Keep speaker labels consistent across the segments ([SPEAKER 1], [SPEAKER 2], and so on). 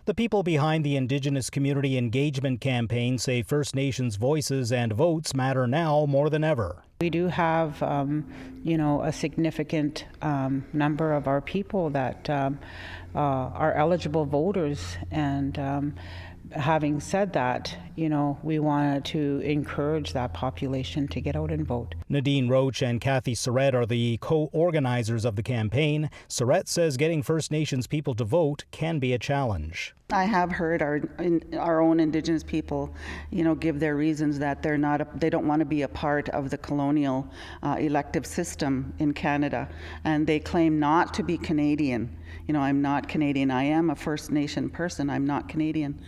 [SPEAKER 1] The people behind the Indigenous Community Engagement Campaign say First Nations voices and votes matter now more than ever.
[SPEAKER 2] We do have, a significant number of our people that are eligible voters, and having said that, we wanted to encourage that population to get out and vote.
[SPEAKER 1] Nadine Roach and Kathy Surrett are the co-organizers of the campaign. Surrett says getting First Nations people to vote can be a challenge.
[SPEAKER 3] I have heard our own Indigenous people, give their reasons that they don't want to be a part of the colonial elective system in Canada, and they claim not to be Canadian. I'm not Canadian. I am a First Nation person. I'm not Canadian.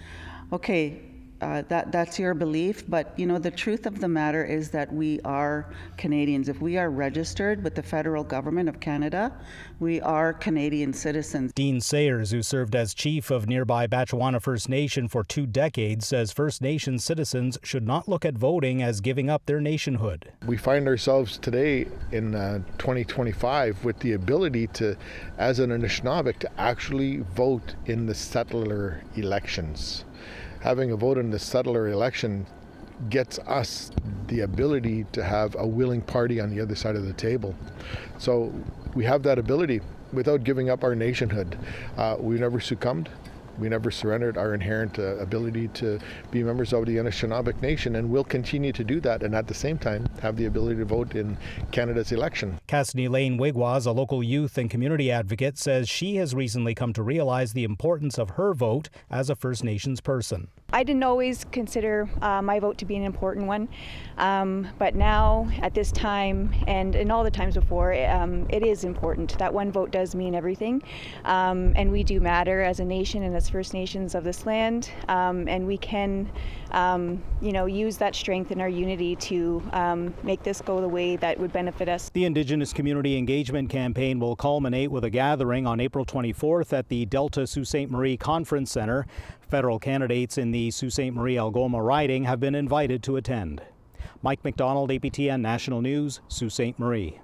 [SPEAKER 3] Okay, that's your belief, but the truth of the matter is that we are Canadians. If we are registered with the federal government of Canada, we are Canadian citizens.
[SPEAKER 1] Dean Sayers, who served as chief of nearby Batchewana First Nation for 2 decades, says First Nation citizens should not look at voting as giving up their nationhood.
[SPEAKER 4] We find ourselves today in 2025 with the ability to, as an Anishinaabe, to actually vote in the settler elections. Having a vote in the settler election gets us the ability to have a willing party on the other side of the table. So we have that ability without giving up our nationhood. We've never succumbed. We never surrendered our inherent ability to be members of the Anishinaabe Nation, and we'll continue to do that, and at the same time have the ability to vote in Canada's election.
[SPEAKER 1] Cassidy Lane Wigwas, a local youth and community advocate, says she has recently come to realize the importance of her vote as a First Nations person.
[SPEAKER 5] I didn't always consider my vote to be an important one, but now at this time and in all the times before, it is important. That one vote does mean everything, and we do matter as a nation and as First Nations of this land, and we can use that strength and our unity to make this go the way that would benefit us.
[SPEAKER 1] The Indigenous Community Engagement Campaign will culminate with a gathering on April 24th at the Delta Sault Ste. Marie Conference Centre. Federal candidates in the Sault Ste. Marie-Algoma riding have been invited to attend. Mike McDonald, APTN National News, Sault Ste. Marie.